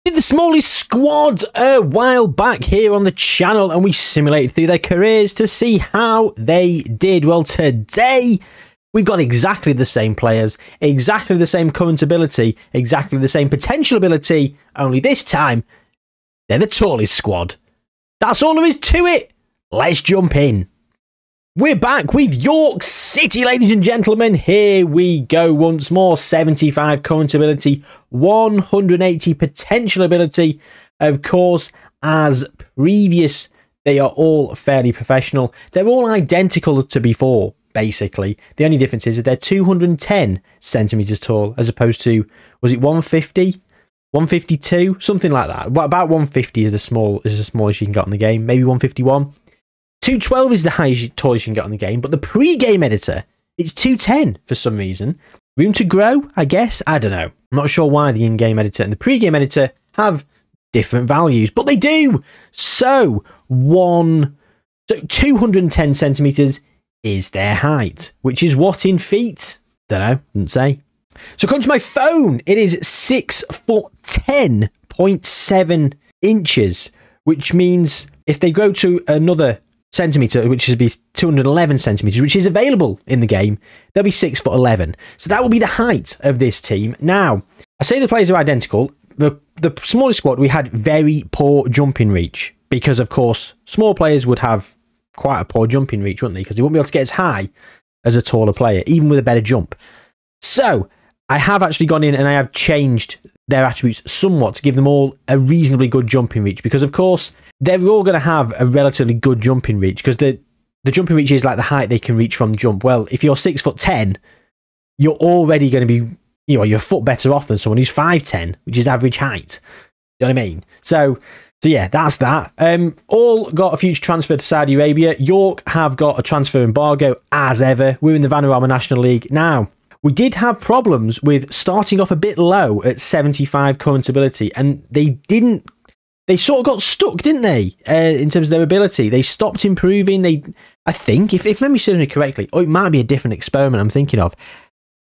Did the smallest squad a while back here on the channel, and we simulated through their careers to see how they did. Well, today we've got exactly the same players, exactly the same current ability, exactly the same potential ability, only this time they're the tallest squad. That's all there is to it. Let's jump in. We're back with York City, ladies and gentlemen. Here we go once more. 75 current ability, 180 potential ability. Of course, as previous, they are all fairly professional. They're all identical to before, basically. The only difference is that they're 210 centimeters tall, as opposed to, was it 150? 152? Something like that. About 150 is the smallest you can get on the game. Maybe 151. 212 is the highest, tallest you can get on the game, but the pre-game editor, it's 210 for some reason. Room to grow, I guess? I don't know. I'm not sure why the in-game editor and the pre-game editor have different values, but they do. So 210 centimeters is their height, which is what in feet? Don't know, didn't say. So according to my phone, it is 6'10.7 inches, which means if they grow to another centimeter, which would be 211 centimeters, which is available in the game, they'll be 6'11". So that will be the height of this team. Now, I say the players are identical. The smallest squad, we had very poor jumping reach because, of course, small players would have quite a poor jumping reach, wouldn't they? Because they wouldn't be able to get as high as a taller player, even with a better jump. So I have actually gone in and I have changed their attributes somewhat to give them all a reasonably good jumping reach, because of course they're all going to have a relatively good jumping reach, because the jumping reach is like the height they can reach from jump. Well, if you're 6'10", you're already going to be, you know, you're a foot better off than someone who's 5'10", which is average height. You know what I mean? So yeah, that's that. All got a future transfer to Saudi Arabia. York have got a transfer embargo as ever. We're in the Vanarama National League now. We did have problems with starting off a bit low at 75 current ability, and they sort of got stuck, didn't they? In terms of their ability, they stopped improving. I think, if memory serves me correctly, it might be a different experiment I'm thinking of.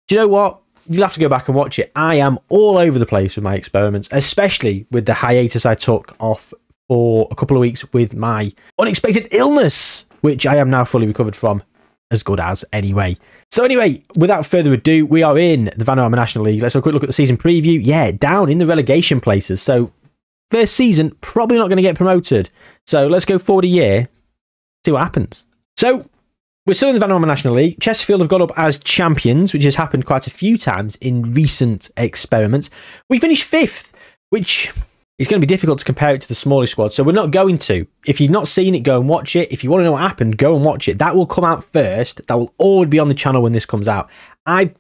Do you know what? You'll have to go back and watch it. I am all over the place with my experiments, especially with the hiatus I took off for a couple of weeks with my unexpected illness, which I am now fully recovered from, as good as anyway. So anyway, without further ado, we are in the Vanarama National League. Let's have a quick look at the season preview. Yeah, down in the relegation places. So first season, probably not going to get promoted. So let's go forward a year, see what happens. So we're still in the Vanarama National League. Chesterfield have got up as champions, which has happened quite a few times in recent experiments. We finished 5th, which is going to be difficult to compare it to the smallest squad. So we're not going to. If you've not seen it, go and watch it. If you want to know what happened, go and watch it. That will come out first. That will all be on the channel when this comes out. I've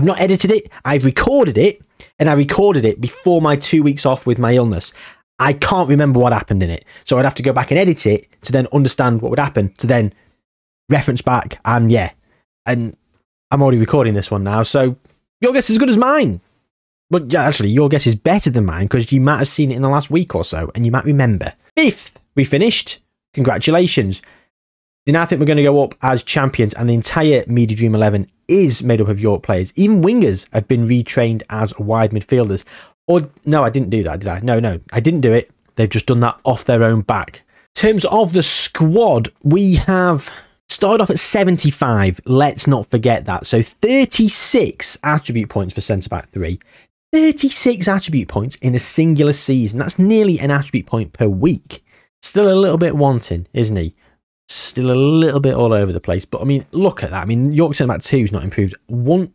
not edited it. I've recorded it, and I recorded it before my 2 weeks off with my illness. I can't remember what happened in it. So I'd have to go back and edit it to then understand what would happen, to then reference back. And yeah, and I'm already recording this one now. So your guess is as good as mine. But yeah, actually, your guess is better than mine, because you might have seen it in the last week or so, and you might remember. 5th, we finished. Congratulations. Then I think we're going to go up as champions, and the entire Media Dream 11 is made up of York players. Even wingers have been retrained as wide midfielders. Or, no, I didn't do that, did I? No, I didn't do it. They've just done that off their own back. In terms of the squad, we have started off at 75. Let's not forget that. So 36 attribute points for centre-back 3. 36 attribute points in a singular season. That's nearly an attribute point per week. Still a little bit wanting, isn't he? Still a little bit all over the place. But I mean, look at that. I mean, York centre-back 2's not improved one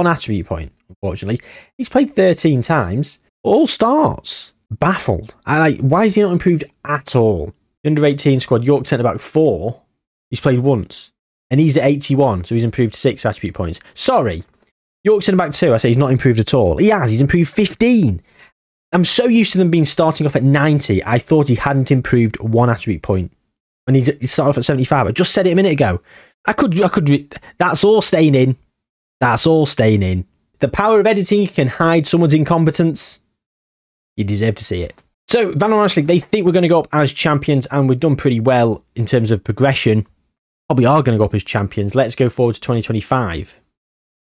attribute point, unfortunately. He's played 13 times. All starts. Baffled. Why is he not improved at all? The under-18 squad, York centre-back 4. He's played once. And he's at 81, so he's improved 6 attribute points. Sorry. York centre-back 2, I say he's not improved at all. He has. He's improved 15. I'm so used to them being starting off at 90. I thought he hadn't improved 1 attribute point. And he started off at 75. I just said it a minute ago. That's all staying in. That's all staying in. The power of editing can hide someone's incompetence. You deserve to see it. So, Vanarama National League, they think we're going to go up as champions, and we've done pretty well in terms of progression. Probably are going to go up as champions. Let's go forward to 2025. See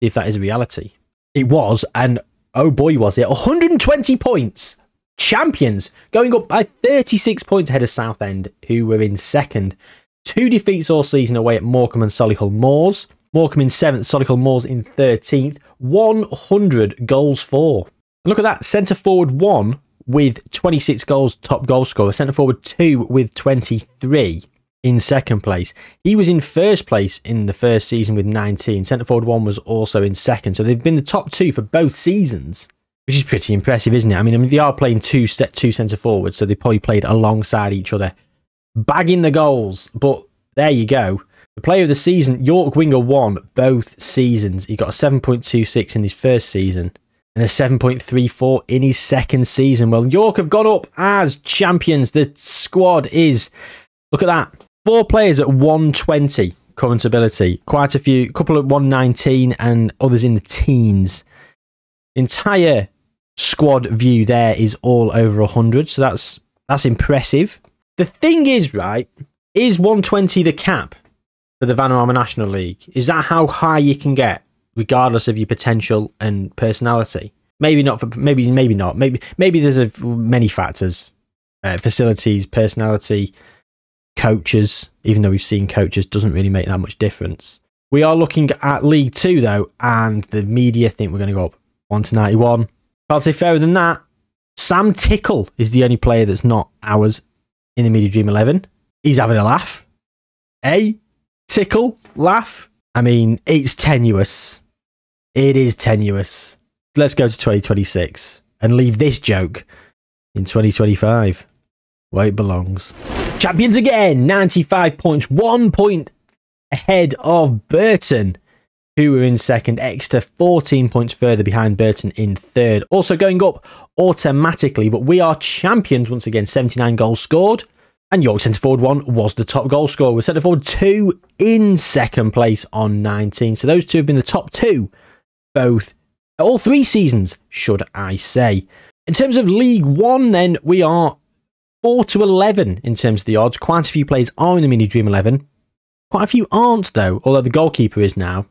if that is a reality. It was, and oh boy was it, 120 points. champions, going up by 36 points ahead of Southend, who were in second. 2 defeats all season away at Morecambe and Solihull Moors. Morecambe in 7th, Solihull Moors in 13th. 100 goals for. And look at that, centre forward 1 with 26 goals, top goal scorer. Centre forward 2 with 23 in second place. He was in first place in the first season with 19. Centre forward 1 was also in second. So they've been the top 2 for both seasons, which is pretty impressive, isn't it? I mean, they are playing two centre forwards, so they probably played alongside each other, bagging the goals. But there you go. The player of the season, York Winger, won both seasons. He got a 7.26 in his first season and a 7.34 in his second season. Well, York have gone up as champions. The squad is, look at that, 4 players at 120 current ability. Quite a few, couple at 119 and others in the teens. Entire squad view there is all over 100, so that's impressive. The thing is, right, is 120 the cap for the Vanarama National League? Is that how high you can get, regardless of your potential and personality? Maybe not. Maybe not. Maybe there's many factors: facilities, personality, coaches. Even though we've seen coaches, doesn't really make that much difference. We are looking at League 2 though, and the media think we're going to go up 1 to 91. I'll say fairer than that. Sam Tickle is the only player that's not ours in the Media Dream 11. He's having a laugh. Tickle, laugh. I mean, it's tenuous. It is tenuous. Let's go to 2026 and leave this joke in 2025 where it belongs. Champions again, 95 points, 1 point ahead of Burton, who were in second. Exeter 14 points further behind Burton in third. Also going up automatically, but we are champions once again. 79 goals scored. And York centre forward 1 was the top goal scorer, with centre forward 2 in second place on 19. So those two have been the top 2 all 3 seasons, should I say. In terms of League 1 then, we are 4 to 11 in terms of the odds. Quite a few players are in the Mini Dream 11. Quite a few aren't though, although the goalkeeper is now.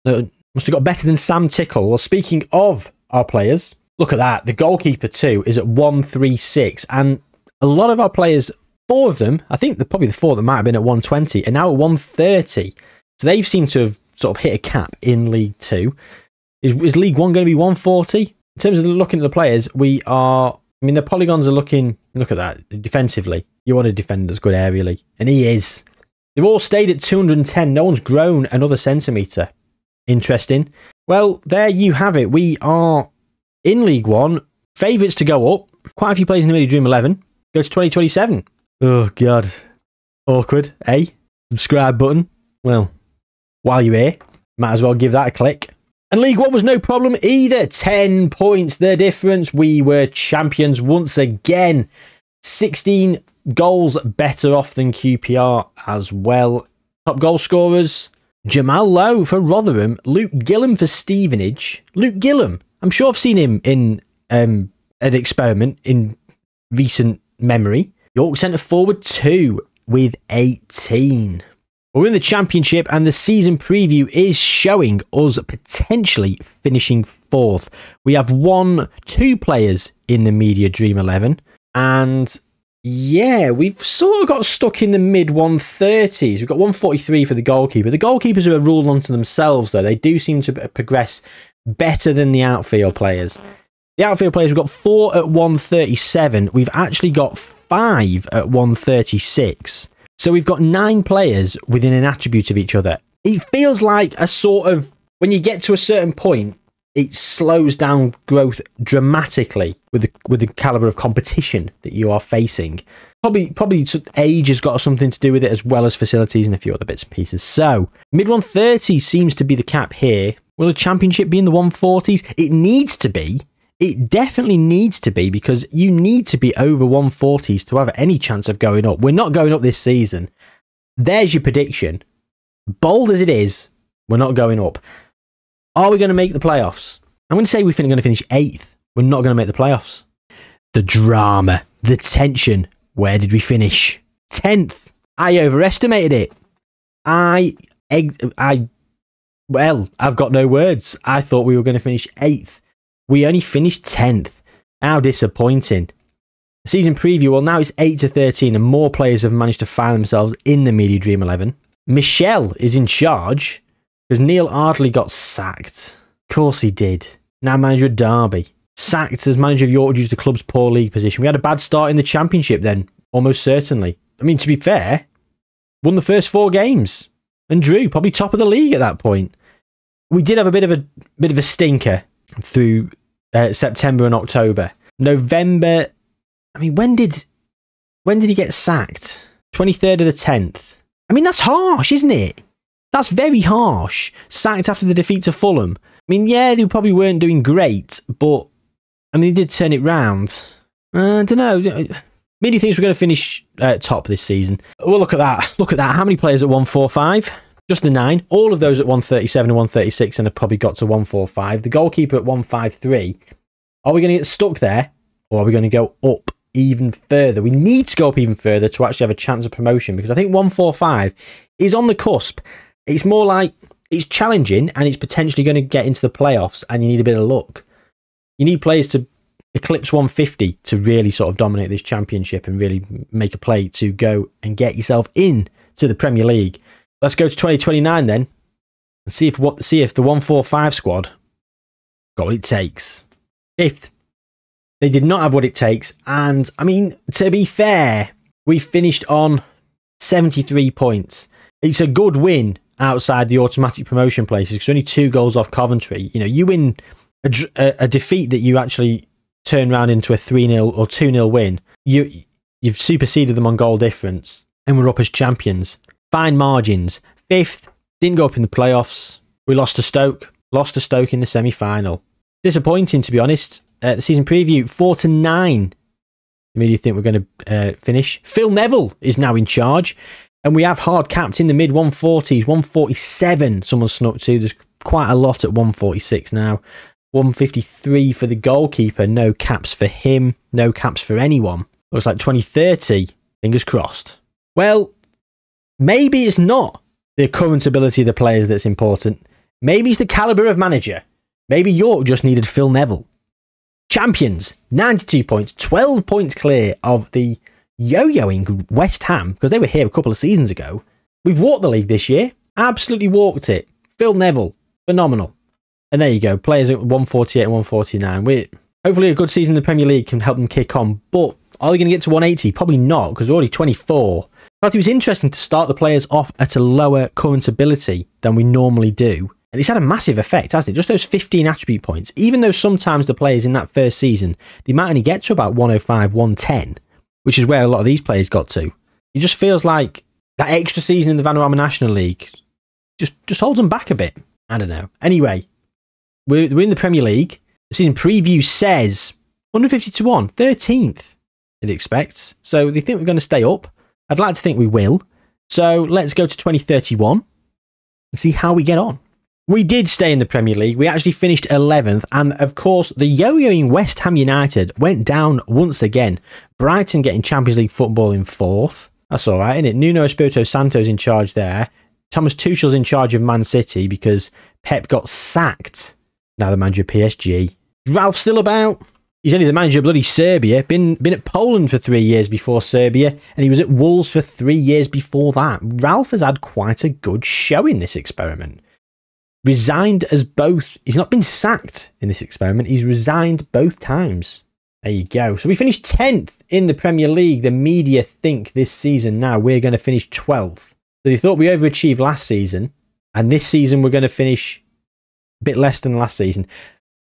Must have got better than Sam Tickle. Well, speaking of our players, look at that. The goalkeeper too is at 136, and a lot of our players, 4 of them, I think probably the 4 that might have been at 120, and now at 130. So they've seemed to have sort of hit a cap in League 2. Is League 1 going to be 140? In terms of looking at the players, we are, I mean, the polygons are looking, look at that, defensively. You want a defender that's good aerially, and he is. They've all stayed at 210. No one's grown another centimetre. Interesting. Well, there you have it. We are in League 1. Favourites to go up. Quite a few players in the Mini Dream 11. Go to 2027. Oh, God. Awkward, eh? Subscribe button. Well, while you're here, might as well give that a click. And League 1 was no problem either. 10 points the difference. We were champions once again. 16 goals better off than QPR as well. Top goal scorers: Jamal Lowe for Rotherham, Luke Gillam for Stevenage. Luke Gillam, I'm sure I've seen him in an experiment in recent memory. York centre forward 2 with 18. We're in the Championship, and the season preview is showing us potentially finishing 4th. We have 2 players in the Media Dream 11, and yeah, we've sort of got stuck in the mid 130s. We've got 143 for the goalkeeper. The goalkeepers are a rule unto themselves, though. They do seem to progress better than the outfield players. The outfield players, we've got 4 at 137. We've actually got 5 at 136. So we've got 9 players within an attribute of each other. It feels like a sort of, when you get to a certain point, it slows down growth dramatically with the caliber of competition that you are facing. Probably age has got something to do with it, as well as facilities and a few other bits and pieces. So mid 130s seems to be the cap here. Will the Championship be in the 140s? It needs to be. It definitely needs to be, because you need to be over 140s to have any chance of going up. We're not going up this season. There's your prediction. Bold as it is, we're not going up. Are we going to make the playoffs? I'm going to say we're going to finish 8th. We're not going to make the playoffs. The drama, the tension. Where did we finish? 10th. I overestimated it. Well, I've got no words. I thought we were going to finish 8th. We only finished 10th. How disappointing. Season preview, well, now it's 8 to 13, and more players have managed to find themselves in the Media Dream 11. Michelle is in charge because Neil Ardley got sacked. Of course he did. Now manager of Derby. Sacked as manager of York due to the club's poor league position. We had a bad start in the Championship then, almost certainly. I mean, to be fair, won the first 4 games and drew, probably top of the league at that point. We did have a bit of a stinker through September and October. November, I mean, when did he get sacked? 23rd of the 10th. I mean, that's harsh, isn't it? That's very harsh. Sacked after the defeat to Fulham. I mean, yeah, they probably weren't doing great, but I mean, they did turn it round. I don't know. Media thinks we're going to finish top this season. Well, look at that. Look at that. How many players at 145? Just the 9. All of those at 137 and 136 and have probably got to 145. The goalkeeper at 153. Are we going to get stuck there? Or are we going to go up even further? We need to go up even further to actually have a chance of promotion, because I think 145 is on the cusp. It's more like it's challenging and it's potentially going to get into the playoffs, and you need a bit of luck. You need players to eclipse 150 to really sort of dominate this championship and really make a play to go and get yourself in to the Premier League. Let's go to 2029 then and see if the 145 squad got what it takes. 5th. They did not have what it takes, and I mean, to be fair, we finished on 73 points. It's a good win outside the automatic promotion places, because only 2 goals off Coventry. You know, you win a defeat that you actually turn around into a 3-0 or 2-0 win. You've superseded them on goal difference, and we're up as champions. Fine margins. 5th, didn't go up in the playoffs. We lost to Stoke. Lost to Stoke in the semi-final. Disappointing, to be honest. The season preview, 4 to 9. The media think we're going to finish. Phil Neville is now in charge, and we have hard capped in the mid 140s. 147 someone snuck to. There's quite a lot at 146 now. 153 for the goalkeeper. No caps for him. No caps for anyone. Looks like 2030. Fingers crossed. Well, maybe it's not the current ability of the players that's important. Maybe it's the calibre of manager. Maybe York just needed Phil Neville. Champions, 92 points, 12 points clear of the yo-yoing West Ham, because they were here a couple of seasons ago. We've walked the league this year. Absolutely walked it. Phil Neville, phenomenal. And there you go, players at 148 and 149. Hopefully a good season in the Premier League can help them kick on, but are they going to get to 180? Probably not, because we're already 24. But it was interesting to start the players off at a lower current ability than we normally do. And it's had a massive effect, hasn't it? Just those 15 attribute points. Even though sometimes the players in that first season, they might only get to about 105, 110, which is where a lot of these players got to. It just feels like that extra season in the Vanarama National League just holds them back a bit. I don't know. Anyway, we're in the Premier League. The season preview says 150 to 1, 13th, it expects. So they think we're going to stay up. I'd like to think we will. So let's go to 2031 and see how we get on. We did stay in the Premier League. We actually finished 11th. And of course, the yo-yoing West Ham United went down once again. Brighton getting Champions League football in 4th. That's all right, isn't it? Nuno Espirito Santo's in charge there. Thomas Tuchel's in charge of Man City because Pep got sacked. Now the manager of PSG. Ralph still about? He's only the manager of bloody Serbia. Been at Poland for 3 years before Serbia. And he was at Wolves for 3 years before that. Ralph has had quite a good show in this experiment. Resigned as both. He's not been sacked in this experiment. He's resigned both times. There you go. So we finished 10th in the Premier League. The media think this season now we're going to finish 12th. So they thought we overachieved last season. And this season we're going to finish a bit less than last season.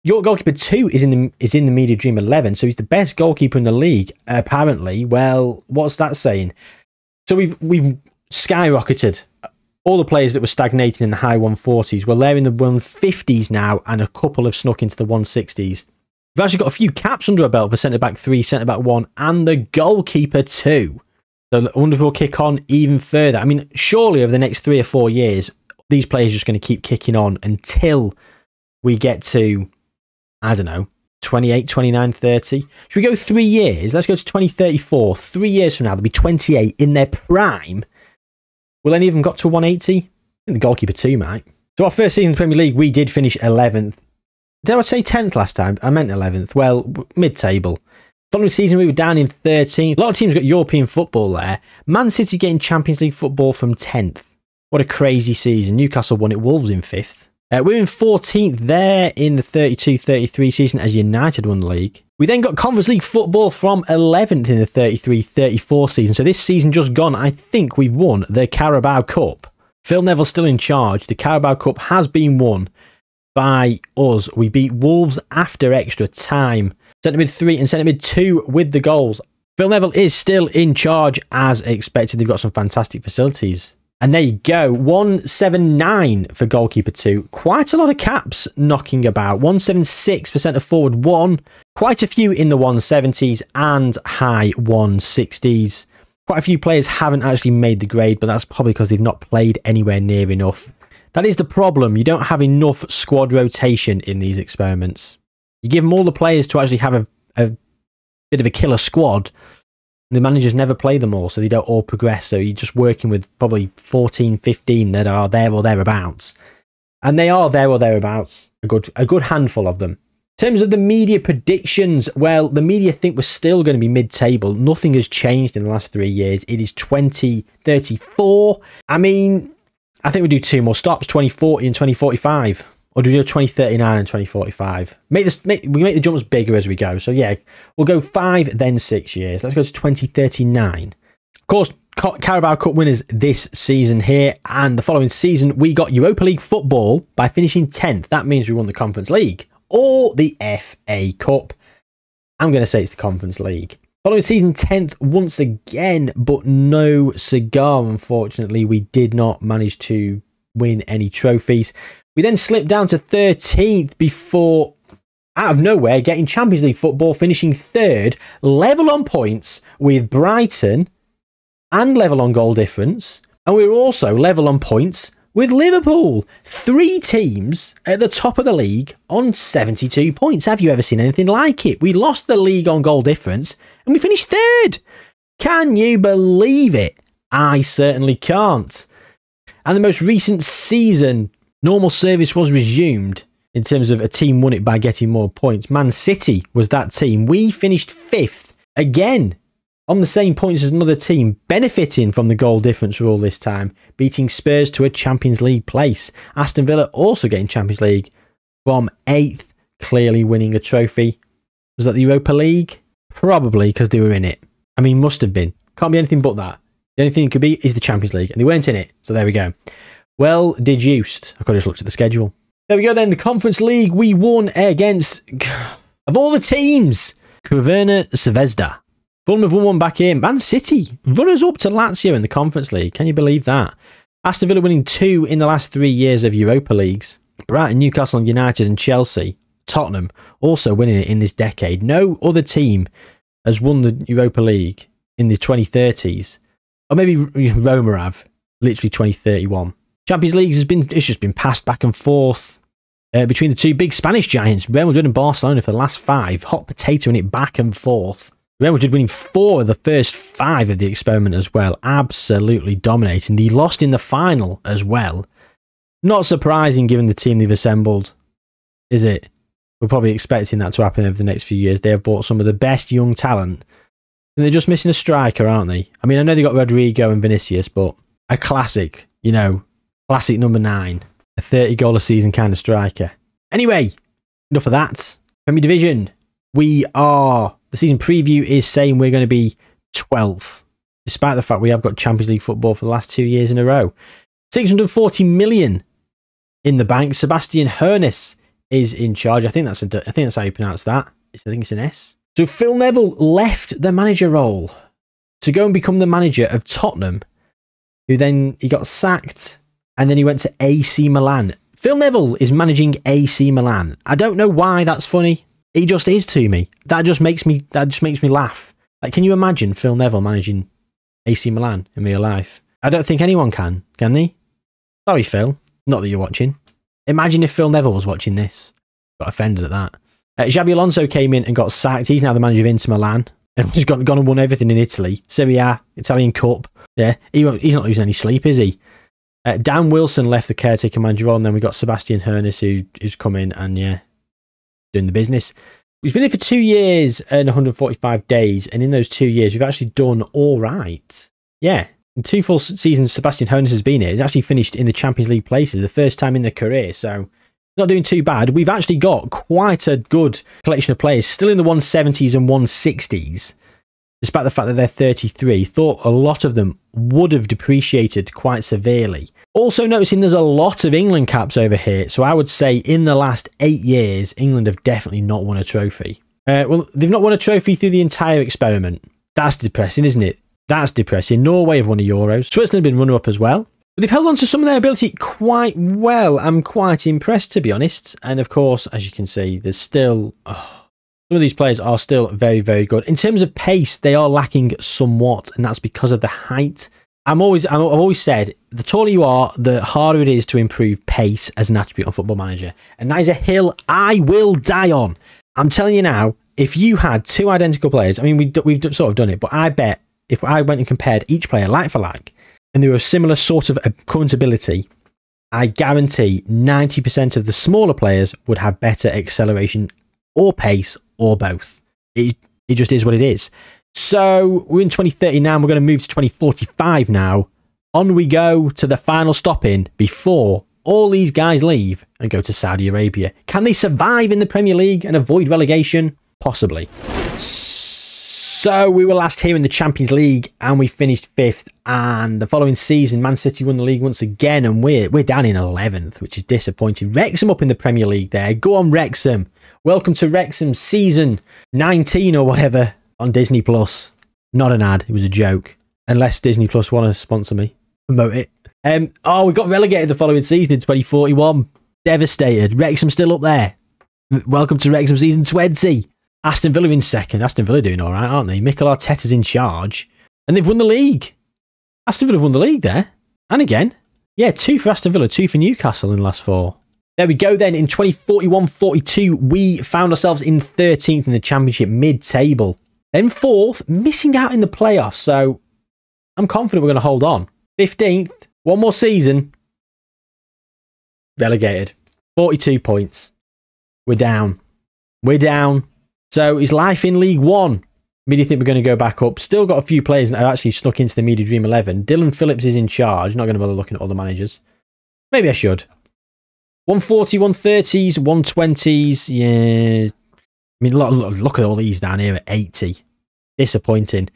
York goalkeeper 2 is in the Media Dream 11. So he's the best goalkeeper in the league, apparently. Well, what's that saying? So we've skyrocketed. All the players that were stagnating in the high 140s, well, they're in the 150s now, and a couple have snuck into the 160s. We've actually got a few caps under our belt for centre-back 3, centre-back 1, and the goalkeeper 2. So I wonder if we'll kick on even further. I mean, surely over the next 3 or 4 years, these players are just going to keep kicking on until we get to, I don't know, 28, 29, 30. Should we go 3 years? Let's go to 2034. 3 years from now, they'll be 28 in their prime. Will any of them got to 180? I think the goalkeeper 2 might. So our first season in the Premier League, we did finish 11th. Did I say 10th last time? I meant 11th. Well, mid-table. Following season, we were down in 13th. A lot of teams got European football there. Man City getting Champions League football from 10th. What a crazy season. Newcastle won it. Wolves in 5th. We're in 14th there in the 32-33 season as United won the league. We then got Conference League football from 11th in the 33-34 season. So this season just gone, I think we've won the Carabao Cup. Phil Neville's still in charge. The Carabao Cup has been won by us. We beat Wolves after extra time. Centre mid 3 and centre mid 2 with the goals. Phil Neville is still in charge as expected. They've got some fantastic facilities. And there you go, 179 for goalkeeper 2. Quite a lot of caps knocking about. 176 for centre forward 1. Quite a few in the 170s and high 160s. Quite a few players haven't actually made the grade, but that's probably because they've not played anywhere near enough. That is the problem. You don't have enough squad rotation in these experiments. You give them all the players to actually have a bit of a killer squad. The managers never play them all, so they don't all progress. So you're just working with probably 14, 15 that are there or thereabouts. And they are there or thereabouts. A good handful of them. In terms of the media predictions, well, the media think we're still going to be mid-table. Nothing has changed in the last 3 years. It is 2034. I mean, I think we do 2 more stops, 2040 and 2045. Or do we do 2039 and 2045? We make the jumps bigger as we go. So yeah, we'll go 5, then 6 years. Let's go to 2039. Of course, Carabao Cup winners this season here. And the following season, we got Europa League football by finishing 10th. That means we won the Conference League or the FA Cup. I'm going to say it's the Conference League. Following season, 10th once again, but no cigar, unfortunately. We did not manage to win any trophies. We then slipped down to 13th before, out of nowhere, getting Champions League football, finishing 3rd, level on points with Brighton and level on goal difference. And we were also level on points with Liverpool. 3 teams at the top of the league on 72 points. Have you ever seen anything like it? We lost the league on goal difference and we finished 3rd. Can you believe it? I certainly can't. And the most recent season, normal service was resumed in terms of a team won it by getting more points. Man City was that team. We finished 5th again on the same points as another team, benefiting from the goal difference rule this time, beating Spurs to a Champions League place. Aston Villa also getting Champions League from 8th, clearly winning a trophy. Was that the Europa League? Probably, because they were in it. I mean, must have been. Can't be anything but that. The only thing it could be is the Champions League, and they weren't in it. So there we go. Well deduced. I could have just looked at the schedule. There we go then. The Conference League, we won against, of all the teams, Crvena Zvezda. Fulham have won 1 back in. Man City, runners up to Lazio in the Conference League. Can you believe that? Aston Villa winning 2 in the last 3 years of Europa Leagues. Brighton, Newcastle United and Chelsea, Tottenham, also winning it in this decade. No other team has won the Europa League in the 2030s. Or maybe Roma have, literally 2031. Champions League it's just been passed back and forth between the 2 big Spanish giants, Real Madrid and Barcelona, for the last 5. Hot potato in it back and forth. Real Madrid winning 4 of the first 5 of the experiment as well. Absolutely dominating. They lost in the final as well. Not surprising given the team they've assembled, is it? We're probably expecting that to happen over the next few years. They have bought some of the best young talent. And they're just missing a striker, aren't they? I mean, I know they got Rodrigo and Vinicius, but a classic, you know, classic number 9. A 30-goal a season kind of striker. Anyway, enough of that. Premier Division, the season preview is saying we're going to be 12th, despite the fact we have got Champions League football for the last 2 years in a row. 640 million in the bank. Sebastian Hoeneß is in charge. I think that's how you pronounce that. I think it's an S. So Phil Neville left the manager role to go and become the manager of Tottenham, who then he got sacked and then he went to AC Milan. Phil Neville is managing AC Milan. I don't know why that's funny. It just is to me. That just makes me laugh. Like, can you imagine Phil Neville managing AC Milan in real life? I don't think anyone can they? Sorry, Phil. Not that you're watching. Imagine if Phil Neville was watching this. Got offended at that. Xabi Alonso came in and got sacked. He's now the manager of Inter Milan. And he's gone and won everything in Italy. Serie A, Italian Cup. Yeah, he's not losing any sleep, is he? Dan Wilson left the caretaker manager role, and then we got Sebastian Hoeneß who's come in and, yeah, doing the business. We've been here for 2 years and 145 days, and in those 2 years, we've actually done all right. Yeah, in 2 full seasons Sebastian Hoeneß has been here. He's actually finished in the Champions League places, the first time in their career, so not doing too bad. We've actually got quite a good collection of players, still in the 170s and 160s, despite the fact that they're 33. Thought a lot of them would have depreciated quite severely. Also noticing there's a lot of England caps over here, so I would say in the last 8 years, England have definitely not won a trophy. Well, they've not won a trophy through the entire experiment. That's depressing, isn't it? That's depressing. Norway have won a Euros. Switzerland have been runner-up as well. But they've held on to some of their ability quite well. I'm quite impressed, to be honest. And of course, as you can see, there's still... some of these players are still very, very good. In terms of pace, they are lacking somewhat, and that's because of the height. I've always said, the taller you are, the harder it is to improve pace as an attribute on Football Manager. And that is a hill I will die on. I'm telling you now, if you had 2 identical players, I mean, we've sort of done it, but I bet if I went and compared each player like for like, and they were a similar sort of current ability, I guarantee 90% of the smaller players would have better acceleration or pace or both. It just is what it is. So we're in 2030 now, and we're going to move to 2045 now. On we go to the final stop-in before all these guys leave and go to Saudi Arabia. Can they survive in the Premier League and avoid relegation? Possibly. So we were last here in the Champions League and we finished 5th, and the following season Man City won the league once again, and we're down in 11th, which is disappointing. Wrexham up in the Premier League there. Go on, Wrexham. Welcome to Wrexham season 19 or whatever on Disney Plus. Not an ad, it was a joke. Unless Disney Plus want to sponsor me, promote it. We got relegated the following season in 2041. Devastated. Wrexham still up there. Welcome to Wrexham season 20. Aston Villa in second. Aston Villa doing all right, aren't they? Mikel Arteta's in charge, and they've won the league. Aston Villa have won the league there, and again, yeah, 2 for Aston Villa, 2 for Newcastle in the last 4. There we go then. In 2041-42, we found ourselves in 13th in the Championship, mid-table. Then 4th, missing out in the playoffs, so I'm confident we're going to hold on. 15th, 1 more season, relegated. 42 points. We're down. We're down. So is life in League One? Do you think we're going to go back up? Still got a few players that have actually snuck into the Media Dream 11. Dylan Phillips is in charge. Not going to bother looking at all the managers. Maybe I should. 140, 130s, 120s. Yeah. I mean, look at all these down here at 80. Disappointing.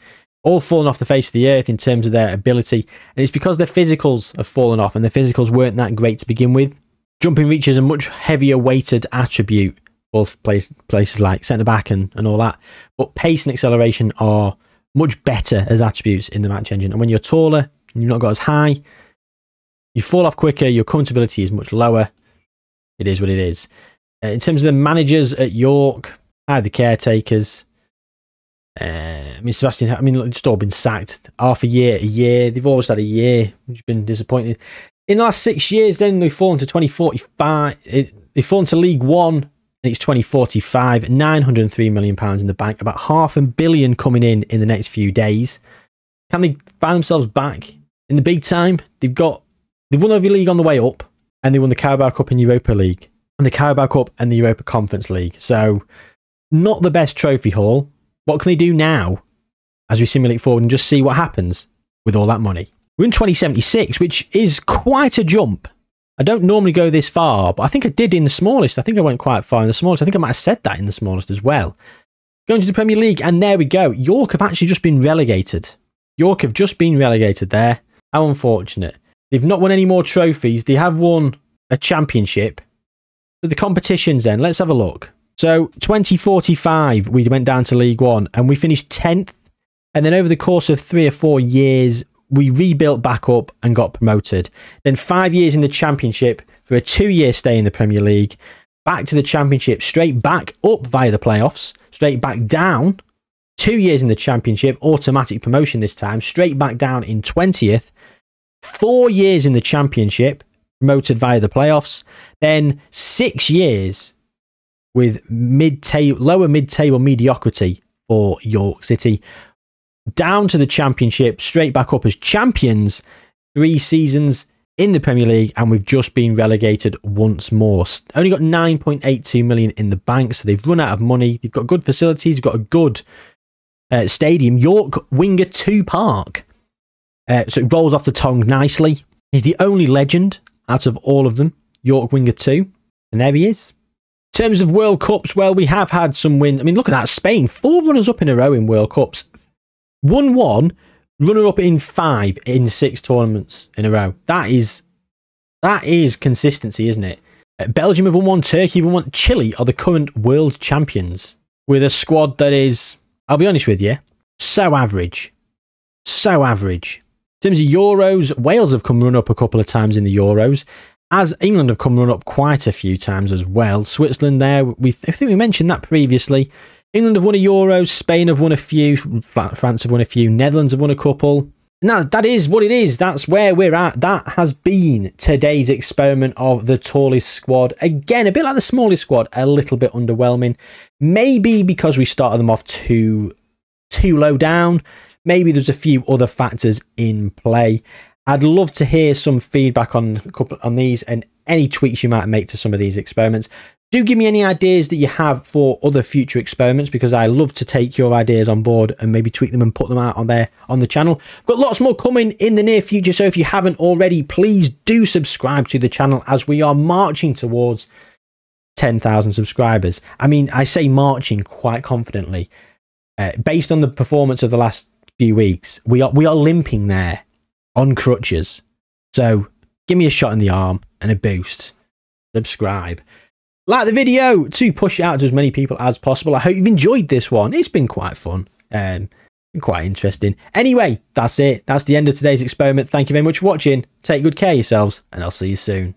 All fallen off the face of the earth in terms of their ability. And it's because their physicals have fallen off, and their physicals weren't that great to begin with. Jumping reach is a much heavier weighted attribute. Both places like centre-back and all that. But pace and acceleration are much better as attributes in the match engine. And when you're taller and you've not got as high, you fall off quicker, your current ability is much lower. It is what it is. In terms of the managers at York, the caretakers. Sebastian, it's just all been sacked. Half a year. They've always had a year, which has been disappointing. In the last 6 years, then they've fallen to 2045. They've fallen to League One. And it's 2045, £903 million in the bank, about £500 million coming in the next few days. Can they find themselves back in the big time? They've won every league on the way up, and they won the Carabao Cup and Europa League, and the Carabao Cup and the Europa Conference League. So, not the best trophy haul. What can they do now as we simulate forward and just see what happens with all that money? We're in 2076, which is quite a jump. I don't normally go this far, but I think I did in the smallest. I think I went quite far in the smallest. I think I might have said that in the smallest as well. Going to the Premier League, and there we go. York have actually just been relegated. York have just been relegated there. How unfortunate. They've not won any more trophies. They have won a championship. But the competitions then, let's have a look. So 2045, we went down to League One, and we finished 10th. And then over the course of 3 or 4 years, we rebuilt back up and got promoted. Then 5 years in the Championship for a 2-year stay in the Premier League. Back to the Championship, straight back up via the playoffs. Straight back down. 2 years in the Championship, automatic promotion this time. Straight back down in 20th. 4 years in the Championship, promoted via the playoffs. Then 6 years with lower mid-table mediocrity for York City. Down to the Championship, straight back up as champions. 3 seasons in the Premier League, and we've just been relegated once more. Only got 9.82 million in the bank, so they've run out of money. They've got good facilities, they've got a good stadium, York Winger 2 Park. So it rolls off the tongue nicely. He's the only legend out of all of them, York Winger 2, and there he is. In terms of World Cups, well, we have had some wins. I mean, look at that, Spain, 4 runners-up in a row in World Cups. 1-1, runner-up in 5 in 6 tournaments in a row. That is consistency, isn't it? Belgium have won 1, Turkey have won 1. Chile are the current world champions with a squad that is, I'll be honest with you, so average. So average. In terms of Euros, Wales have come run-up a couple of times in the Euros, as England have come run-up quite a few times as well. Switzerland there, I think we mentioned that previously. England have won a Euros, Spain have won a few, France have won a few, Netherlands have won a couple. Now, that is what it is. That's where we're at. That has been today's experiment of the tallest squad. Again, a bit like the smallest squad, a little bit underwhelming. Maybe because we started them off too low down. Maybe there's a few other factors in play. I'd love to hear some feedback on these and any tweaks you might make to some of these experiments. Do give me any ideas that you have for other future experiments, because I love to take your ideas on board and maybe tweak them and put them out on the channel. I've got lots more coming in the near future, so if you haven't already, please do subscribe to the channel as we are marching towards 10,000 subscribers. I mean, I say marching quite confidently. Based on the performance of the last few weeks, we are limping there on crutches. So give me a shot in the arm and a boost. Subscribe. Like the video to push it out to as many people as possible. I hope you've enjoyed this one. It's been quite fun. Been quite interesting. Anyway, that's it. That's the end of today's experiment. Thank you very much for watching. Take good care of yourselves, and I'll see you soon.